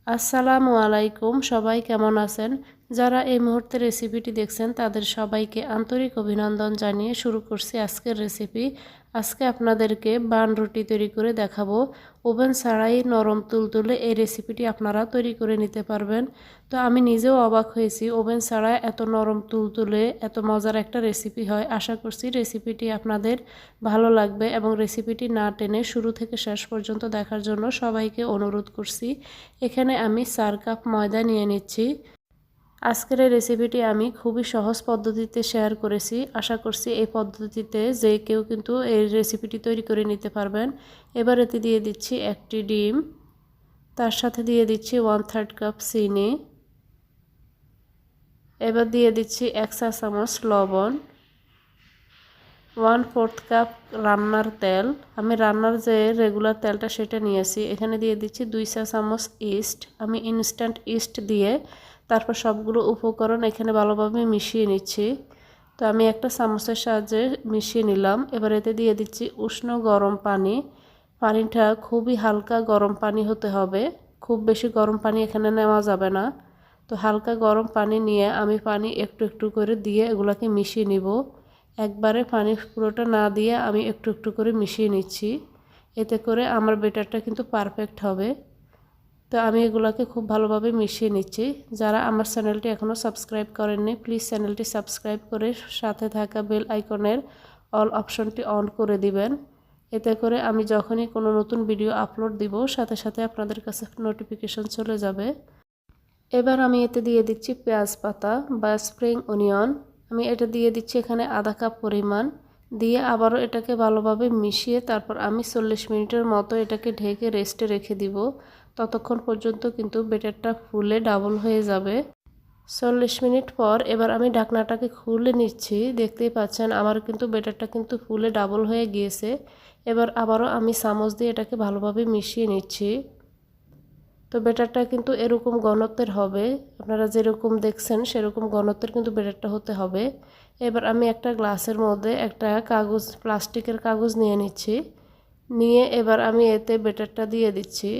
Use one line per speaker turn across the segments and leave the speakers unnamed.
আসসালামু আলাইকুম, সবাই কেমন আছেন? যারা এই মুহূর্তে রেসিপিটি দেখছেন তাদের সবাইকে আন্তরিক অভিনন্দন জানিয়ে শুরু করছি আজকের রেসিপি। আজকে আপনাদেরকে বান রুটি তৈরি করে দেখাবো। ওভেন ছাড়াই নরম তুলতুলে এই রেসিপিটি আপনারা তৈরি করে নিতে পারবেন। তো আমি নিজেও অবাক হয়েছি, ওভেন ছাড়া এত নরম তুলতুলে এত মজার একটা রেসিপি হয়। আশা করছি রেসিপিটি আপনাদের ভালো লাগবে এবং রেসিপিটি না টেনে শুরু থেকে শেষ পর্যন্ত দেখার জন্য সবাইকে অনুরোধ করছি। এখানে আমি 4 কাপ ময়দা নিয়ে নিচ্ছি। আজকের এই রেসিপিটি আমি খুবই সহজ পদ্ধতিতে শেয়ার করেছি। আশা করছি এই পদ্ধতিতে যে কেউ কিন্তু এই রেসিপিটি তৈরি করে নিতে পারবেন। এবার এতে দিয়ে দিচ্ছি একটি ডিম, তার সাথে দিয়ে দিচ্ছি 1/3 কাপ চিনি, এবার দিয়ে দিচ্ছি 1 চা চামচ লবণ, 1/4 কাপ রান্নার তেল। আমি রান্নার যে রেগুলার তেলটা সেটা নিয়েছি। এখানে দিয়ে দিচ্ছি 2 চা চামচ ইস্ট। আমি ইনস্ট্যান্ট ইস্ট দিয়ে তারপর সবগুলো উপকরণ এখানে ভালোভাবে মিশিয়ে নিচ্ছি। তো আমি একটা চামচের সাহায্যে মিশিয়ে নিলাম। এবার এতে দিয়ে দিচ্ছি উষ্ণ গরম পানি। পানিটা খুবই হালকা গরম পানি হতে হবে, খুব বেশি গরম পানি এখানে নেওয়া যাবে না। তো হালকা গরম পানি নিয়ে আমি পানি একটু একটু করে দিয়ে এগুলোকে মিশিয়ে নিব। একবারে পানি পুরোটা না দিয়ে আমি একটু একটু করে মিশিয়ে নিচ্ছি। এতে করে আমার ব্যাটারটা কিন্তু পারফেক্ট হবে। তো আমি এগুলোকে খুব ভালোভাবে মিশিয়ে নিচ্ছি। যারা আমার চ্যানেলটি এখনও সাবস্ক্রাইব করেননি প্লিজ চ্যানেলটি সাবস্ক্রাইব করে সাথে থাকা বেল আইকনের অল অপশনটি অন করে দিবেন। এতে করে আমি যখনই কোনো নতুন ভিডিও আপলোড দিব সাথে সাথে আপনাদের কাছে নোটিফিকেশন চলে যাবে। এবার আমি এতে দিয়ে দিচ্ছি পেঁয়াজ পাতা বা স্প্রিং অনিয়ন। আমি এটা দিয়ে দিচ্ছি এখানে আধা কাপ পরিমাণ, দিয়ে আবারও এটাকে ভালোভাবে মিশিয়ে তারপর আমি 40 মিনিটের মতো এটাকে ঢেকে রেস্টে রেখে দিব। ততক্ষণ পর্যন্ত কিন্তু ব্যাটারটা ফুলে ডাবল হয়ে যাবে। 40 মিনিট পর এবার আমি ঢাকনাটাকে খুলে নিচ্ছি। দেখতেই পাচ্ছেন আমার কিন্তু ব্যাটারটা কিন্তু ফুলে ডাবল হয়ে গিয়েছে। এবার আবারও আমি চামচ দিয়ে এটাকে ভালোভাবে মিশিয়ে নিচ্ছি। তো ব্যাটারটা কিন্তু এরকম ঘনত্বের হবে, আপনারা যেরকম দেখছেন সেরকম ঘনত্বের কিন্তু ব্যাটারটা হতে হবে। এবার আমি একটা গ্লাসের মধ্যে একটা কাগজ, প্লাস্টিকের কাগজ নিয়ে নিচ্ছি। নিয়ে এবার আমি এতে ব্যাটারটা দিয়ে দিচ্ছি।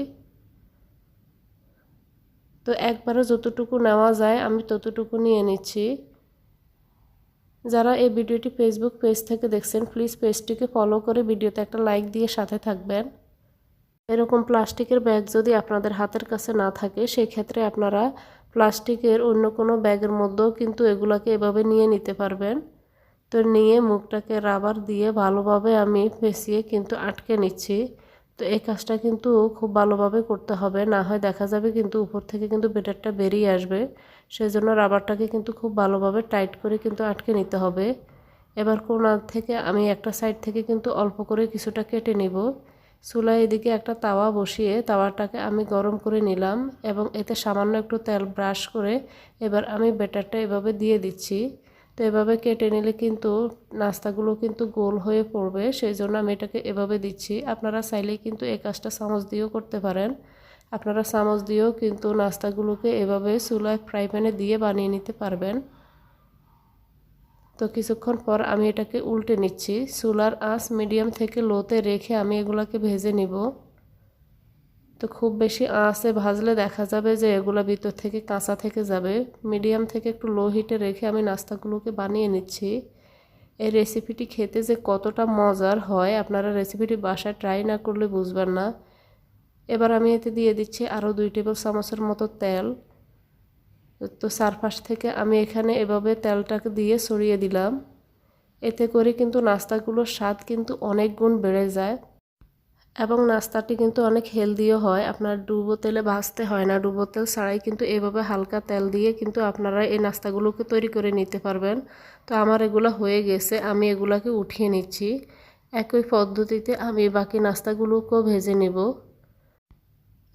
তো একবারে যতটুকু নেওয়া যায় আমি ততটুকু নিয়ে নিচ্ছি। যারা এই ভিডিওটি ফেসবুক পেজ থেকে দেখছেন প্লিজ পেজটিকে ফলো করে ভিডিওতে একটা লাইক দিয়ে সাথে থাকবেন। এরকম প্লাস্টিকের ব্যাগ যদি আপনাদের হাতের কাছে না থাকে সেই ক্ষেত্রে আপনারা প্লাস্টিকের অন্য কোনো ব্যাগের মধ্যেও কিন্তু এগুলাকে এভাবে নিয়ে নিতে পারবেন। তো নিয়ে মুখটাকে রাবার দিয়ে ভালোভাবে আমি পেঁচিয়ে কিন্তু আটকে নিচ্ছি। তো এই কাজটা কিন্তু খুব ভালোভাবে করতে হবে, না হয় দেখা যাবে কিন্তু উপর থেকে কিন্তু ব্যাটারটা বেরিয়ে আসবে। সেজন্য রাবারটাকে কিন্তু খুব ভালোভাবে টাইট করে কিন্তু আটকে নিতে হবে। এবার কোণা থেকে আমি একটা সাইড থেকে কিন্তু অল্প করে কিছুটা কেটে নিব। চুলায় এদিকে একটা তাওয়া বসিয়ে তাওয়াটাকে আমি গরম করে নিলাম এবং এতে সামান্য একটু তেল ব্রাশ করে এবার আমি ব্যাটারটা এভাবে দিয়ে দিচ্ছি। তো এভাবে কেটে নিলে কিন্তু নাস্তাগুলো কিন্তু গোল হয়ে পড়বে, সেই জন্য আমি এটাকে এভাবে দিচ্ছি। আপনারা চাইলেই কিন্তু এই কাজটা চামচ দিয়েও করতে পারেন। আপনারা চামচ দিয়েও কিন্তু নাস্তাগুলোকে এভাবে চুলায় ফ্রাই প্যানে দিয়ে বানিয়ে নিতে পারবেন। তো কিছুক্ষণ পর আমি এটাকে উল্টে নিচ্ছি। চুলার আঁচ মিডিয়াম থেকে লোতে রেখে আমি এগুলাকে ভেজে নিব। তো খুব বেশি আঁচে ভাজলে দেখা যাবে যে এগুলা ভিতর থেকে কাঁচা থেকে যাবে। মিডিয়াম থেকে একটু লো হিটে রেখে আমি নাস্তাগুলোকে বানিয়ে নিচ্ছি। এই রেসিপিটি খেতে যে কতটা মজার হয় আপনারা রেসিপিটি বাসায় ট্রাই না করলে বুঝবেন না। এবার আমি এতে দিয়ে দিচ্ছি আরও 2 টেবিল চামচের মতো তেল। তো চারপাশ থেকে আমি এখানে এভাবে তেলটাকে দিয়ে ছড়িয়ে দিলাম। এতে করে কিন্তু নাস্তাগুলোর স্বাদ কিন্তু অনেক গুণ বেড়ে যায় এবং নাস্তাটি কিন্তু অনেক হেলদিও হয়। আপনার ডুবো তেলে ভাজতে হয় না, ডুবো তেল ছাড়াই কিন্তু এভাবে হালকা তেল দিয়ে কিন্তু আপনারা এই নাস্তাগুলোকে তৈরি করে নিতে পারবেন। তো আমার এগুলো হয়ে গেছে, আমি এগুলাকে উঠিয়ে নিচ্ছি। একই পদ্ধতিতে আমি বাকি নাস্তাগুলোকেও ভেজে নেব।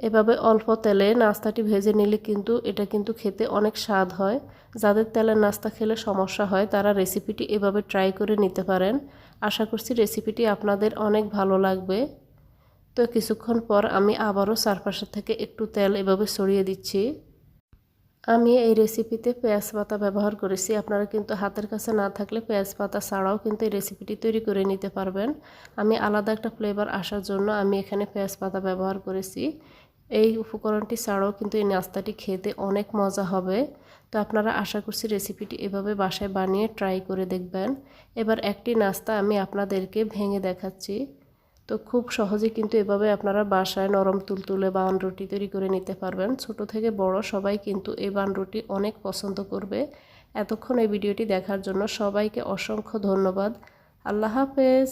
এভাবে অল্প তেলে নাস্তাটি ভেজে নিলে কিন্তু এটা কিন্তু খেতে অনেক স্বাদ হয়। যাদের তেলের নাস্তা খেলে সমস্যা হয় তারা রেসিপিটি এভাবে ট্রাই করে নিতে পারেন। আশা করছি রেসিপিটি আপনাদের অনেক ভালো লাগবে। তো কিছুক্ষণ পর আমি আবারও চারপাশে থেকে একটু তেল এভাবে ছড়িয়ে দিচ্ছি। আমি এই রেসিপিতে পেঁয়াজ পাতা ব্যবহার করেছি। আপনারা কিন্তু হাতের কাছে না থাকলে পেঁয়াজ পাতা ছাড়াও কিন্তু এই রেসিপিটি তৈরি করে নিতে পারবেন। আমি আলাদা একটা ফ্লেভার আসার জন্য আমি এখানে পেঁয়াজ পাতা ব্যবহার করেছি। এই উপকরণটি ছাড়াও কিন্তু এই নাস্তাটি খেতে অনেক মজা হবে। তো আপনারা আশা করছি রেসিপিটি এভাবে বাসায় বানিয়ে ট্রাই করে দেখবেন। এবার একটি নাস্তা আমি আপনাদেরকে ভেঙে দেখাচ্ছি। তো খুব সহজে কিন্তু এভাবে আপনারা বাসায় নরম তুলতুলে বানরুটি তৈরি করে নিতে পারবেন। ছোট থেকে বড় সবাই কিন্তু এই বানরুটি অনেক পছন্দ করবে। এতক্ষণ এই ভিডিওটি দেখার জন্য সবাইকে অসংখ্য ধন্যবাদ। আল্লাহ হাফেজ।